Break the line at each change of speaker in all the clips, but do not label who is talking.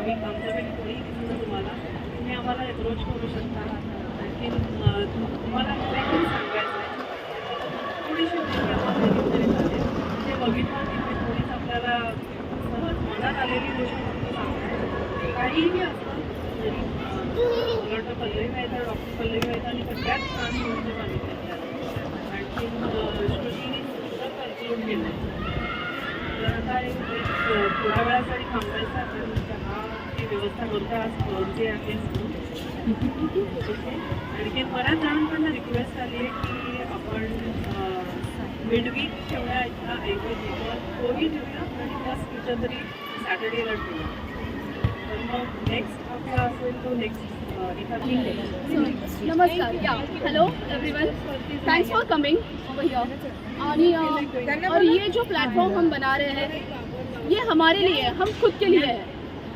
आम्ही आमच्यापैकी कोणीही दिसलं तुम्हाला, तुम्ही आम्हाला अप्रोच करू शकता. आणखीन तुम्हाला काहीतरी सांगायचं आहे, थोडीशी माहिती आम्हाला कधीतरी चालेल. ते बघितलं की ते थोडीच आपल्याला सहज मनात आलेली गोष्ट फक्त सांगतात. काहीही असतं जरी मला वाटतं पल्लवी मेहता, डॉक्टर पल्लवी मेहतानी सगळ्यात छान गोष्ट सांगितलेली आहे. आणखीन श्रुतीने सुद्धा कन्क्लूड केलं. तर आता एक थोड्या वेळासाठी थांबायचं आपण चहाची व्यवस्था करतो आज थर्सडे आहे. आणखीन बऱ्याच जणांकडनं रिक्वेस्ट आली आहे की आपण मिडवीक ठेवण्याच्या ऐवजी तोही ठेवूया आणि फर्स्ट कुठेतरी सॅटर्डेला ठेवूया. तर मग नेक्स्ट आपला असेल तो नेक्स्ट
नमस्कार, या hello everyone, thanks for coming over here. और ये जो प्लेटफॉर्म हम बना रहे हैं ये हमारे लिए है, हम खुद के लिए है.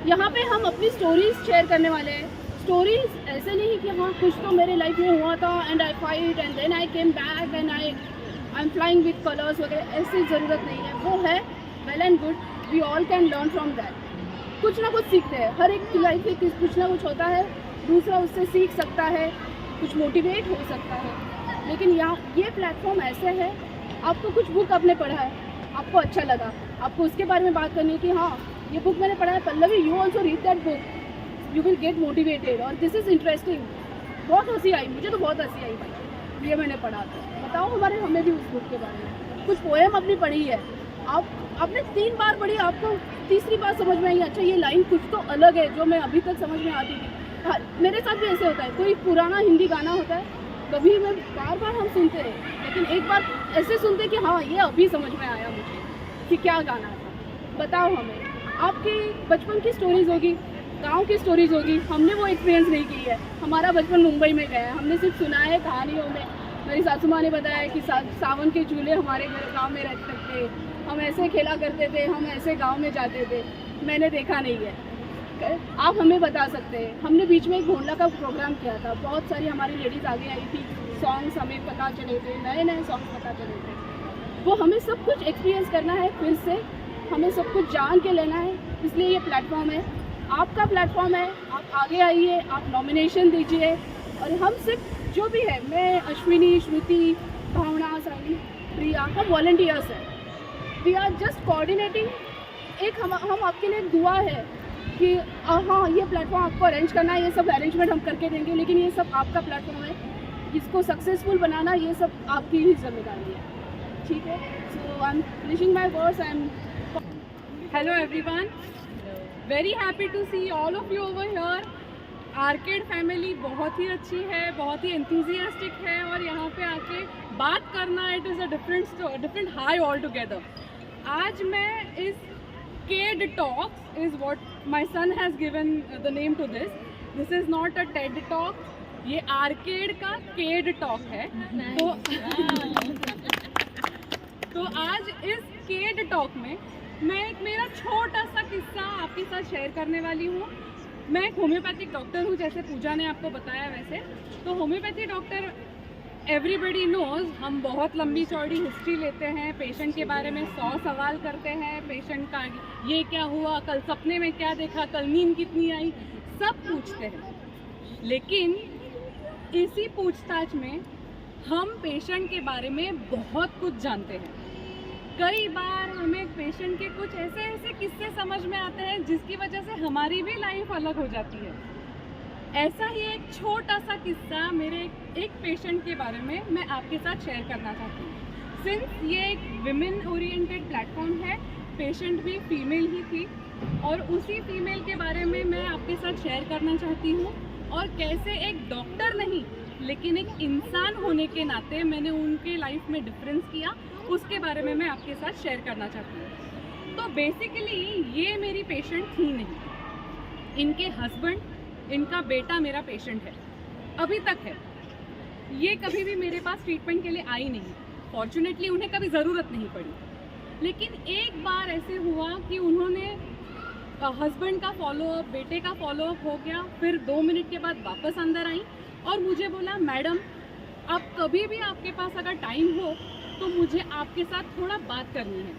यहाँ पे हम अपनी स्टोरीज शेयर करने वाले हैं. स्टोरीज ऐसे नहीं कि हाँ कुछ तो मेरे लाइफ में हुआ था and I fight and then I came back and I am flying with colours वगैरह, ऐसी ज़रूरत नहीं है. वो है well and good, we all can learn from that. कुछ ना कुछ सीखते हैं, हर एक की लाइफ में कुछ ना कुछ होता है, दूसरा उससे सीख सकता है, कुछ मोटिवेट हो सकता है. लेकिन यहाँ ये प्लेटफॉर्म ऐसे है, आपको कुछ बुक आपने पढ़ा है, आपको अच्छा लगा, आपको उसके बारे में बात करनी है कि हाँ ये बुक मैंने पढ़ा है, Pallavi you also read that book, you will get motivated और दिस इज़ इंटरेस्टिंग. बहुत हंसी आई, मुझे तो बहुत हंसी आई भाई, ये मैंने पढ़ा था. बताओ हमें भी उस बुक के बारे में. कुछ पोएम अपनी पढ़ी है, आपने 3 बार पढ़ी, आपको तीसरी बार समझ में आई अच्छा ये लाइन कुछ तो अलग है जो मैं अभी तक समझ में आती थी. हाँ, मेरे साथ भी ऐसे होता है, कोई पुराना हिंदी गाना होता है, कभी मैं बार हम सुनते रहे, लेकिन एक बार ऐसे सुनते कि हाँ ये अभी समझ में आया मुझे कि क्या गाना था. बताओ हमें, आपकी बचपन की स्टोरीज होगी, गांव की स्टोरीज होगी, हमने वो एक्सपीरियंस नहीं की है. हमारा बचपन मुंबई में गया है, हमने सिर्फ सुना है कहानियों में. मेरी सासू माँ ने बताया कि सावन के झूले हमारे घर गाँव में रहते थे, हम ऐसे खेला करते थे, हम ऐसे गाँव में जाते थे. मैंने देखा नहीं है, आप हमें बता सकते हैं. हमने बीच में एक भोंडला का प्रोग्राम किया था, बहुत सारी हमारी लेडीज़ आगे आई थी, सॉन्ग्स हमें पता चले थे, नए नए सॉन्ग्स पता चले थे. वो हमें सब कुछ एक्सपीरियंस करना है, फिर से हमें सब कुछ जान के लेना है. इसलिए ये प्लेटफॉर्म है, आपका प्लेटफॉर्म है. आप आगे आइए, आप नॉमिनेशन दीजिए और हम सिर्फ जो भी है, मैं, अश्विनी, श्रुति, भावना, सानी, प्रिया, हम वॉलंटियर्स हैं. We are just coordinating. एक हम आपके लिए दुआ है कि हाँ ये प्लेटफॉर्म आपको अरेंज करना है, ये सब अरेंजमेंट हम करके देंगे, लेकिन ये सब आपका प्लेटफॉर्म है, इसको सक्सेसफुल बनाना ये सब आपकी ही जिम्मेदारी है. ठीक है, so I am finishing my words. I am
hello everyone, very happy to see all of you over here. Arcade family बहुत ही अच्छी है, बहुत ही एंथुजियास्टिक है और यहाँ पे आके बात करना it is a different high all together. आज मैं इस KED Talks is what my son has given the name to this. This is not a TED Talk. ये आर्केड का KED Talk है. तो आज इस KED Talk में मैं एक मेरा छोटा सा किस्सा आपके साथ शेयर करने वाली हूँ. मैं एक होम्योपैथिक डॉक्टर हूँ, जैसे पूजा ने आपको बताया वैसे. तो होम्योपैथी डॉक्टर एवरीबडी नोज़, हम बहुत लंबी चौड़ी हिस्ट्री लेते हैं, पेशेंट के बारे में 100 सवाल करते हैं. पेशेंट का ये क्या हुआ, कल सपने में क्या देखा, कल नींद कितनी आई, सब पूछते हैं. लेकिन इसी पूछताछ में हम पेशेंट के बारे में बहुत कुछ जानते हैं. कई बार हमें पेशेंट के कुछ ऐसे किस्से समझ में आते हैं जिसकी वजह से हमारी भी लाइफ अलग हो जाती है. ऐसा ही एक छोटा सा किस्सा मेरे एक पेशेंट के बारे में मैं आपके साथ शेयर करना चाहती हूँ. सिंस ये एक विमेन ओरिएंटेड प्लेटफॉर्म है, पेशेंट भी फीमेल ही थी और उसी फीमेल के बारे में मैं आपके साथ शेयर करना चाहती हूँ. और कैसे एक डॉक्टर नहीं लेकिन एक इंसान होने के नाते मैंने उनके लाइफ में डिफरेंस किया, उसके बारे में मैं आपके साथ शेयर करना चाहती हूँ. तो बेसिकली ये मेरी पेशेंट थी नहीं, इनके हस्बैंड, इनका बेटा मेरा पेशेंट है, अभी तक है. ये कभी भी मेरे पास ट्रीटमेंट के लिए आई नहीं. फॉर्चुनेटली उन्हें कभी ज़रूरत नहीं पड़ी. लेकिन एक बार ऐसे हुआ कि उन्होंने हस्बैंड का फॉलोअप, बेटे का फॉलोअप हो गया, फिर 2 मिनट के बाद वापस अंदर आई और मुझे बोला, मैडम आप कभी भी आपके पास अगर टाइम हो तो मुझे आपके साथ थोड़ा बात करनी है.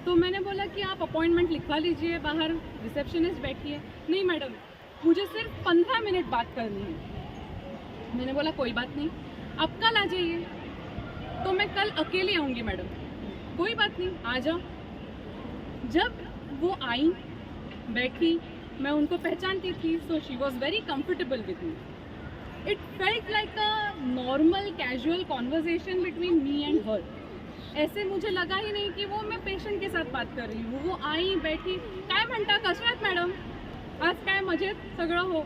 तो मैंने बोला कि आप अपॉइंटमेंट लिखवा लीजिए, बाहर रिसेप्शनिस्ट बैठी है। नहीं मैडम, मुझे सिर्फ 15 मिनट बात करनी है। मैंने बोला कोई बात नहीं, आप कल आ जाइए। तो मैं कल अकेली आऊँगी मैडम। कोई बात नहीं, आ जाओ। जब वो आई, बैठी, मैं उनको पहचानती थी, so she was very comfortable with me. It felt like a normal casual conversation between me and her. ऐसे मुझे लगा ही नहीं कि वो मैं पेशेंट के साथ बात कर रही हूँ। वो आई, बैठी, काय म्हणता, कशा आहात मॅडम, आज काय मजेत सगळं हो।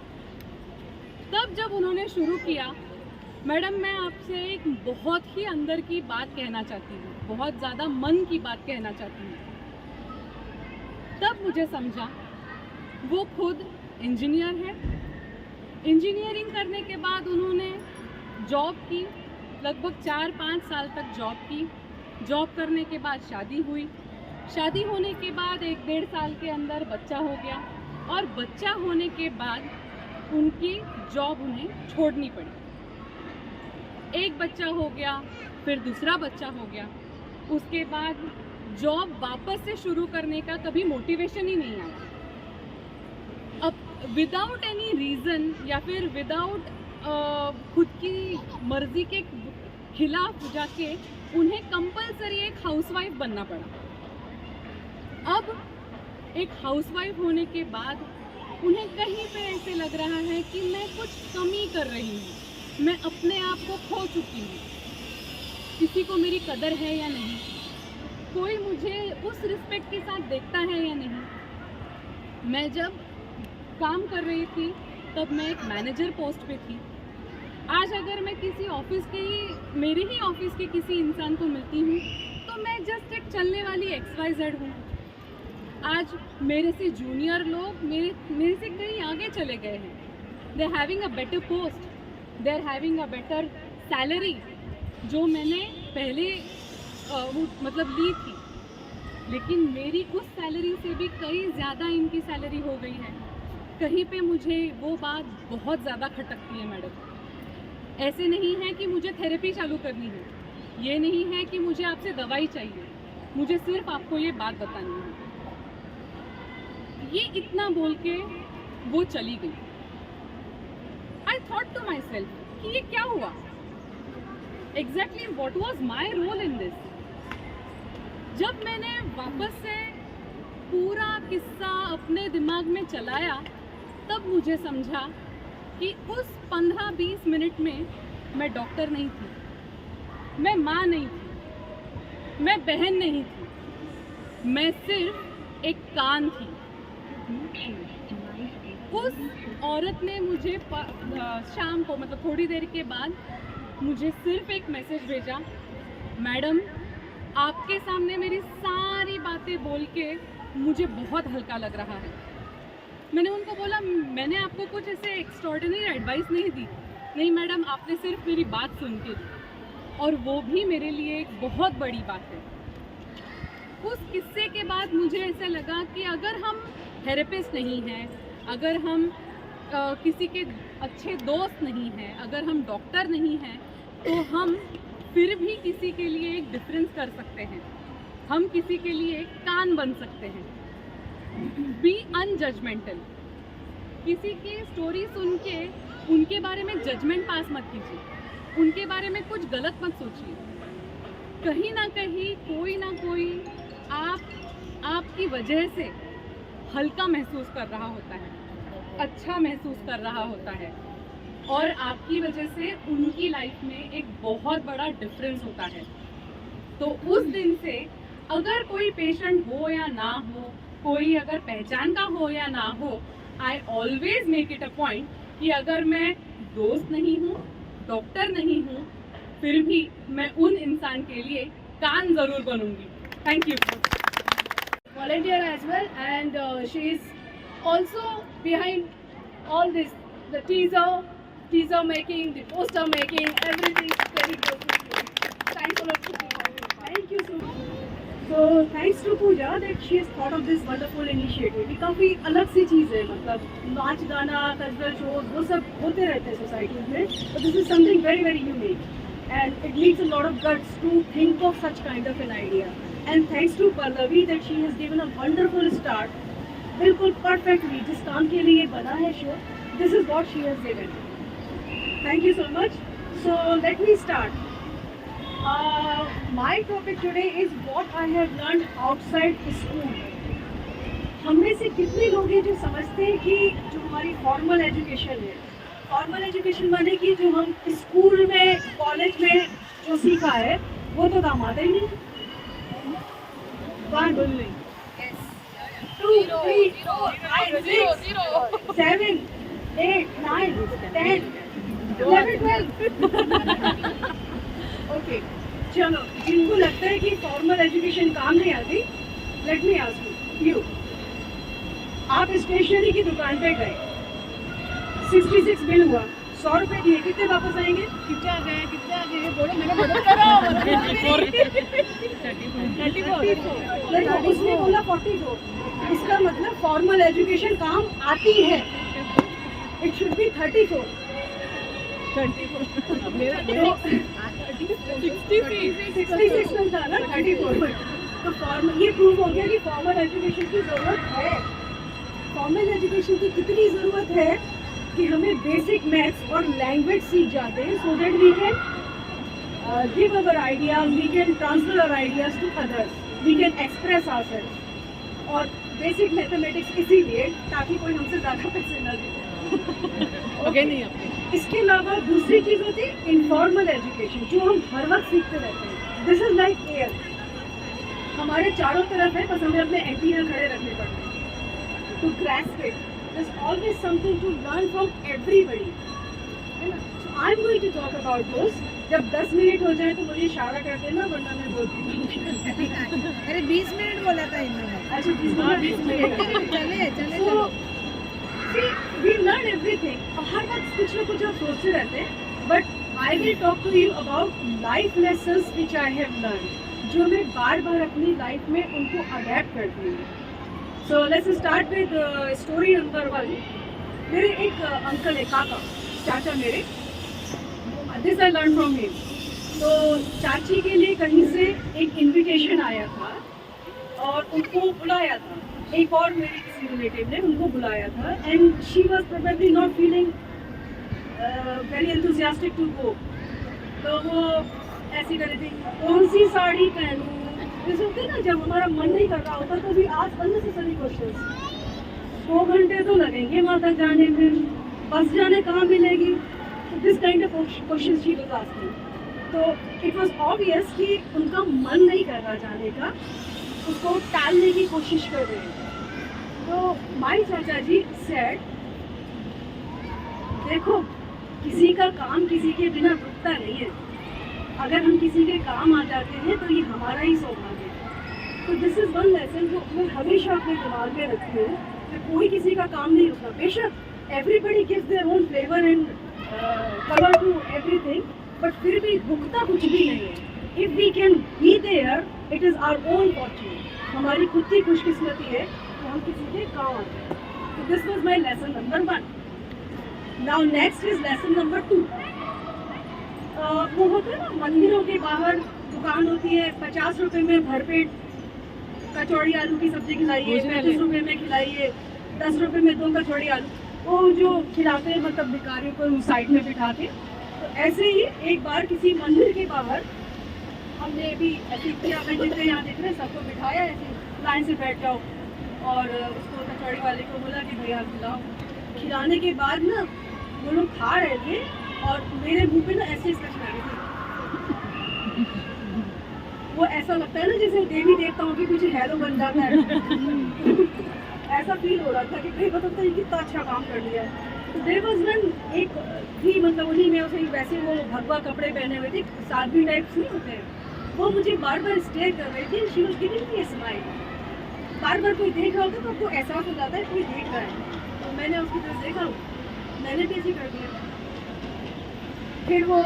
तब जब उन्होंने शुरू किया, मैडम मैं आपसे एक बहुत ही अंदर की बात कहना चाहती हूँ, बहुत ज़्यादा मन की बात कहना चाहती हूँ। तब मुझे समझा वो खुद इंजीनियर है। इंजीनियरिंग करने के बाद उन्होंने जॉब की, लगभग 4-5 साल तक जॉब की। जॉब करने के बाद शादी हुई। शादी होने के बाद 1-1.5 साल के अंदर बच्चा हो गया, और बच्चा होने के बाद उनकी जॉब उन्हें छोड़नी पड़ी। एक बच्चा हो गया, फिर दूसरा बच्चा हो गया। उसके बाद जॉब वापस से शुरू करने का कभी मोटिवेशन ही नहीं आया। अब विदाउट एनी रीज़न या फिर विदाउट खुद की मर्जी के खिलाफ जाके उन्हें कंपलसरी एक हाउसवाइफ बनना पड़ा। अब एक हाउसवाइफ होने के बाद उन्हें कहीं पे ऐसे लग रहा है कि मैं कुछ कमी कर रही हूँ, मैं अपने आप को खो चुकी हूँ, किसी को मेरी कदर है या नहीं, कोई मुझे उस रिस्पेक्ट के साथ देखता है या नहीं। मैं जब काम कर रही थी तब मैं एक मैनेजर पोस्ट पे थी। आज अगर मैं किसी ऑफिस के ही, मेरे ही ऑफिस के किसी इंसान को मिलती हूँ तो मैं जस्ट एक चलने वाली XYZ हूँ। आज मेरे से जूनियर लोग मेरे से कहीं आगे चले गए हैं। They are having a better post, they are having a better salary जो मैंने पहले मतलब ली थी, लेकिन मेरी उस सैलरी से भी कई ज़्यादा इनकी सैलरी हो गई है। कहीं पे मुझे वो बात बहुत ज़्यादा खटकती है मैडम। ऐसे नहीं है कि मुझे थेरेपी चालू करनी है, ये नहीं है कि मुझे आपसे दवाई चाहिए, मुझे सिर्फ आपको ये बात बतानी है। ये इतना बोल के वो चली गई। I thought to myself कि ये क्या हुआ, exactly what was my role in this. जब मैंने वापस से पूरा किस्सा अपने दिमाग में चलाया तब मुझे समझा कि उस 15-20 मिनट में मैं डॉक्टर नहीं थी, मैं माँ नहीं थी, मैं बहन नहीं थी, मैं सिर्फ एक कान थी। उस औरत ने मुझे शाम को, मतलब थोड़ी देर के बाद, मुझे सिर्फ एक मैसेज भेजा, मैडम आपके सामने मेरी सारी बातें बोल के मुझे बहुत हल्का लग रहा है। मैंने उनको बोला, मैंने आपको कुछ ऐसे एक्स्ट्रॉर्डिनरी एडवाइस नहीं दी। नहीं मैडम, आपने सिर्फ मेरी बात सुन के दी, और वो भी मेरे लिए एक बहुत बड़ी बात है। उस किस्से के बाद मुझे ऐसा लगा कि अगर हम थेरेपिस्ट नहीं हैं, अगर हम किसी के अच्छे दोस्त नहीं हैं, अगर हम डॉक्टर नहीं हैं, तो हम फिर भी किसी के लिए एक डिफरेंस कर सकते हैं। हम किसी के लिए एक कान बन सकते हैं। बी अनजजमेंटल। किसी की स्टोरी सुन के उनके बारे में जजमेंट पास मत कीजिए, उनके बारे में कुछ गलत मत सोचिए। कहीं ना कहीं कोई ना कोई आपकी वजह से हल्का महसूस कर रहा होता है, अच्छा महसूस कर रहा होता है, और आपकी वजह से उनकी लाइफ में एक बहुत बड़ा डिफरेंस होता है। तो उस दिन से अगर कोई पेशेंट हो या ना हो, कोई अगर पहचान का हो या ना हो, I always make it a point कि अगर मैं दोस्त नहीं हूँ, डॉक्टर नहीं हूँ, फिर भी मैं उन इंसान के लिए कान ज़रूर बनूंगी। Thank you.
Volunteer as well, and she is also behind all this, the teaser making, the poster making, everything very close. Thanks a lot.
Thank you so much. So thanks to Pooja that she has thought of this wonderful initiative. ये काफ़ी अलग सी चीज़ है, मतलब नाच गाना, cultural shows वो सब होते रहते हैं सोसाइटीज़ में, but this is something very very unique and it needs a lot of guts to think of such kind of an idea. and thanks to Pallavi that she has given a wonderful start. बिल्कुल perfectly जिस काम के लिए बना है show, this is what she has given. Thank you so much. So let me start. My topic today is what I have learned outside school. हम में से कितने लोग हैं जो समझते हैं कि जो हमारी फॉर्मल एजुकेशन है, फॉर्मल एजुकेशन माने कि जो हम स्कूल में कॉलेज में जो सीखा है वो तो काम आता ही नहीं. 1 2 3 4 5 6 7 8 9 10 11 12. ओके, चलो जिनको लगता है कि फॉर्मल एजुकेशन काम नहीं आती, लेट मी आस्क यू. आप स्टेशनरी की दुकान पे गए, 66 बिल हुआ, 100 रुपए दिए, कितने वापस आएंगे? कितने आ गए बोलो, मैंने बदल करा 34. उसने बोला 44. इसका मतलब फॉर्मल एजुकेशन काम आती है. It should be 34. 66 मिलता ना 34. तो फॉर्मल, ये प्रूव हो गया कि फॉर्मल एजुकेशन की जरूरत है. फॉर्मल एजुकेशन की कितनी ज़रूरत है कि हमें बेसिक मैथ्स और लैंग्वेज सीख जाते हैं, so that we can give our ideas, we can transfer our ideas to others, we can express ourselves. और बेसिक मैथमेटिक्स इसीलिए ताकि कोई हमसे ज़्यादा पैसे ना दे. ओके, नहीं आपके. इसके अलावा दूसरी चीज़ होती है इनफॉर्मल एजुकेशन, जो हम हर वक्त सीखते रहते हैं. दिस इज़ लाइक एयर, हमारे चारों तरफ है, बस हमें अपने एंटीना खड़े रखने पड़ते हैं. To grasp it, there's always something to learn from everybody. है ना? So I'm going to talk about those. जब 10 मिनट हो जाए तो मुझे इशारा कर देना, वरना मैं बोलती हूँ.
अरे 20 मिनट बोला था इन्होंने.
अच्छा 20 मिनट.
चले
So see, we learn everything. हर वक्त कुछ ना कुछ हम सोचते रहते हैं. But I will talk to you about life lessons which I have learned, जो मैं बार बार अपनी लाइफ में उनको अडेप्ट करती हूँ. So let's start with story number 1. मेरे एक अंकल है, काका, चाचा मेरे. This I learned from him. तो चाची के लिए कहीं से एक इनविटेशन आया था और उनको बुलाया था. एक और मेरे किसी रिलेटिव ने उनको बुलाया था. And she was probably not feeling very enthusiastic to go. तो वो ऐसी कर रही थी, कौन सी साड़ी पहनूं. जैसे होते हैं ना, जब हमारा मन नहीं कर रहा होता तो भी आज अननेसेसरी क्वेश्चंस. 2 घंटे तो लगेंगे वहाँ तक जाने में, बस जाने कहाँ मिलेगी. This kind of question she was asking. तो इट वाज ऑब्वियस कि उनका मन नहीं कर रहा जाने का, उसको टालने की कोशिश कर रहे हैं. तो माय चाचा जी सेड, देखो किसी का काम किसी के बिना रुकता नहीं है. अगर हम किसी के काम आ जाते हैं तो ये हमारा ही सौभाग्य है. तो दिस इज़ वन लेसन जो मैं हमेशा अपने दिमाग में रखती हूँ कि कोई किसी का काम नहीं रुकना. बेशक everybody gives their own flavour and colour to everything, but फिर भी रुकता कुछ भी नहीं है. If we can be there, it is our own fortune. हमारी खुद की खुशकिस्मती है कि हम किसी के काम आते हैं. तो this was my lesson number 1. Now next is lesson number 2. वो होता है ना, मंदिरों के बाहर दुकान होती है, 50 रुपए में भरपेट कचौड़ी आलू की सब्जी खिलाइए, 35 रुपए में खिलाइए, 10 रुपए में 2 कचौड़ी आलू. वो जो खिलाते हैं मतलब भिखारियों को साइड में बिठा के. तो ऐसे ही एक बार किसी मंदिर के बाहर हमने भी ऐसे किया. मैं जितने यहाँ देख रहे हैं सबको बिठाया, ऐसे लाइन से बैठ जाओ, और उसको कचौड़ी वाले को बोला कि भैया खिलाओ. खिलाने के बाद ना वो लोग खा रहे थे और मेरे मुंह पे ना ऐसे स्कच लगे थे. वो ऐसा लगता है ना जैसे देवी देवताओं की कुछ हैरो बन जाता है. ऐसा फील हो रहा था कि भाई पता नहीं कितना अच्छा काम कर लिया. तो देयर वाज वन एक थी, मतलब उन्हीं में उसे वैसे वो भगवा कपड़े पहने हुए थे, साध्वी टाइप्स नहीं होते हैं, वो मुझे बार बार स्टेयर कर रही थी. She was giving me a smile. बार बार कोई देख रहा होता तो आपको एहसास हो जाता है कोई देख रहा है. तो मैंने उसकी तरफ देखा, मैंने भी ऐसे कर दिया. फिर वो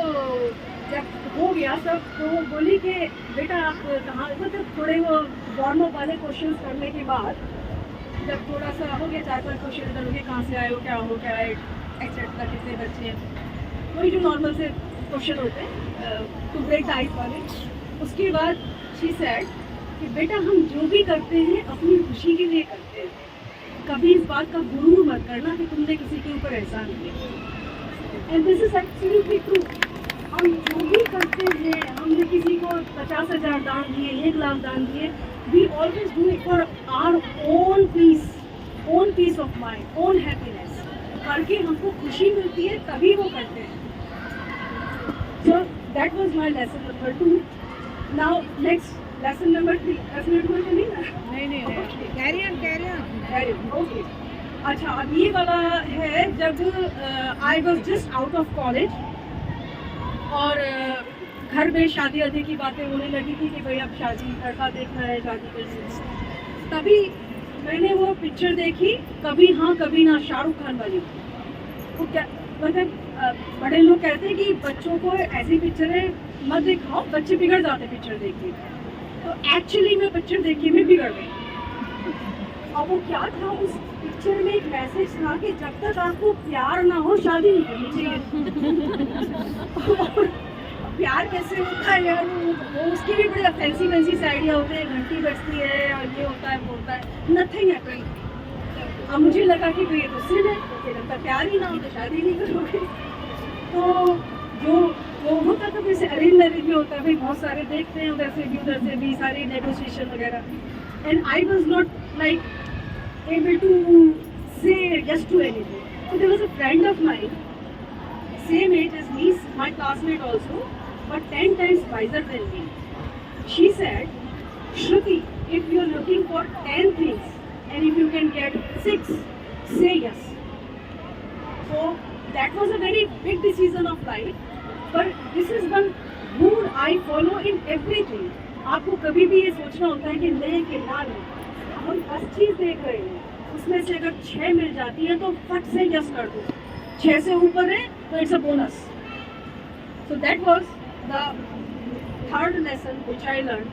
जब हो गया सब तो वो बोली कि बेटा आप कहाँ, मतलब थोड़े वो वार्म अप वाले क्वेश्चंस करने के बाद जब थोड़ा सा हो गया, 4-5 क्वेश्चन इधर हो गए, कहाँ से आए हो, क्या है, एक्सेट्रा, कितने बच्चे हैं, वही जो नॉर्मल से क्वेश्चन होते हैं टू ब्रेक द आइस वाले. उसके बाद शी सेड कि बेटा हम जो भी करते हैं अपनी खुशी के लिए करते हैं, कभी इस बात का गुरूर मत करना कि तुमने किसी के ऊपर एहसान किया। And this is absolutely true. हम जो भी करते हैं, हमने किसी को 50,000 दान दिए, 1 लाख दान दिए, we always do it for our own peace of mind, own happiness. करके हमको खुशी मिलती है तभी वो करते हैं। So that was my lesson number 2। Now next lesson number 3। Lesson number 2 नहीं ना?
Carry on.
ओके, अच्छा अब ये वाला है जब I was just out of college और घर में शादी आदि की बातें होने लगी थी कि भाई अब शादी, लड़का देखना है, शादी करनी है। तभी मैंने वो पिक्चर देखी, कभी हाँ कभी ना, शाहरुख खान वाली। वो क्या मतलब बड़े लोग कहते हैं कि बच्चों को ऐसी पिक्चरें मत दिखाओ, बच्चे बिगड़ जाते पिक्चर देख के। तो एक्चुअली मैं पिक्चर देख के मैं बिगड़ गई। और वो क्या था, उस पिक्चर में एक मैसेज था कि जब तक आपको प्यार ना हो शादी नहीं करनी चाहिए। और प्यार कैसे होता है यार, वो उसकी भी बड़ी फैंसी आइडिया होते हैं, घंटी बजती है और ये होता है वो होता है, नथिंग हैपेंड। अब मुझे लगा कि ये तो सिर्फ है, मुझे लगता प्यार ही ना हो तो शादी नहीं करोगे। तो जो होता था जैसे अरेंज मैरिज भी होता है, भाई बहुत सारे देखते हैं, उधर से भी सारी नेगोशिएशन वगैरह। And I was not like able to say yes to anything. So there was a friend of mine, same age as me, my classmate also, but 10 times wiser than me. She said, Shruti, if you are looking for 10 things and if you can get 6, say yes. So that was a very big decision of life, but this is one rule I follow in everything. आपको कभी भी ये सोचना होता है कि ले कि ना ले। हम 10 चीज़ देख रहे हैं, उसमें से अगर 6 मिल जाती है तो फट से यस कर दो, 6 से ऊपर है तो it's a bonus. So that was the third lesson which I learn.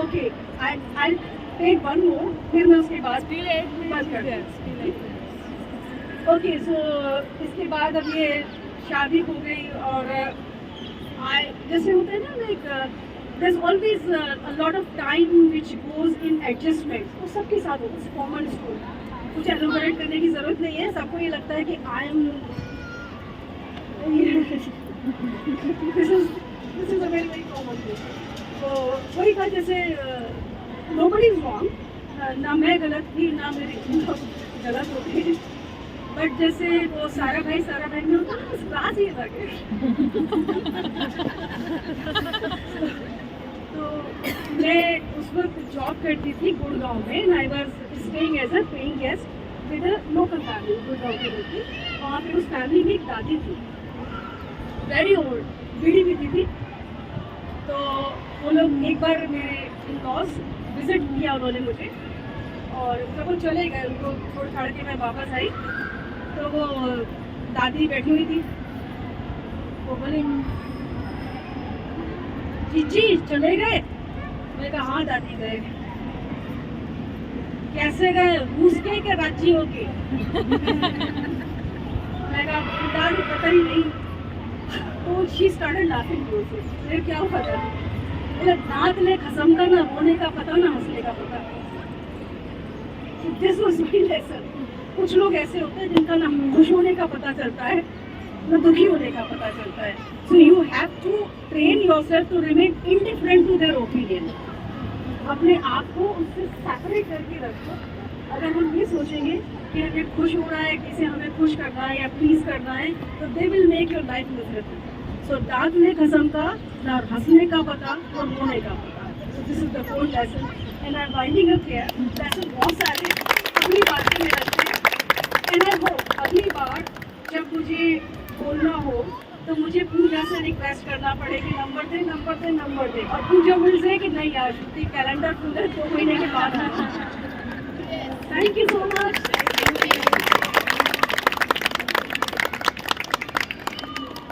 Okay, I take one more, फिर मैं उसके बाद बंद कर दूँ। ओके, सो इसके बाद अब ये शादी हो गई और जैसे होता है ना, like there's always a lot of time which goes in adjustment. वो सबके साथ होता है, कॉमन स्टोरी, कुछ एलोबरेट करने की ज़रूरत नहीं है। सबको ये लगता है कि I am this is a very very common thing. तो वही था, जैसे नोबडी इज रॉन्ग, ना मैं गलत थी ना मेरी गलत होती, बट जैसे वो सारा भाई में होता ना, उस क्लास ही लगे। तो मैं उस वक्त जॉब करती थी गुड़गांव में, and I was staying as a paying guest with a local family Gurgaon की होती। वहाँ पे उस फैमिली में एक दादी थी, वेरी ओल्ड, बीड़ी पीती थी। तो वो लोग एक बार मेरे इन-लॉज विजिट किया उन्होंने मुझे, और जब वो चले गए, उनको छोड़ छाड़ के मैं वापस आई तो वो दादी बैठी हुई थी। वो बोले, जी चले गए? मैंने कहा हाँ दादी गए। कैसे गए, रूस के क्या रांची होके? मैंने कहा दादी पता ही नहीं। तो शी स्टार्टेड लाफिंग से, फिर क्या हुआ था? बोले दांत ले खसम का, ना रोने का पता ना हंसने का पता। This was my lesson. कुछ लोग ऐसे होते हैं जिनका ना खुश होने का पता चलता है ना दुखी होने का पता चलता है। So you have to train yourself to remain indifferent to their opinion. अपने आप को उससे सेपरेट करके रखो। अगर हम ये सोचेंगे कि हमें खुश हो रहा है, किसी हमें खुश करना है या प्लीज करना है, तो they will make your life miserable. So दांत में कसम का, ना हंसने का पता और रोने का पता। So this is the fourth lesson and I M winding up here. Lesson बहुत सारे अगली बार के लिए रखते हैं, एंड आई होप अगली बार जब मुझे बोलना हो तो मुझे पूजा से रिक्वेस्ट करना पड़े कि नंबर दे, और पूजा मिल जाए कि नहीं यार, कैलेंडर खुल है 2 महीने के बाद। Thank you so much.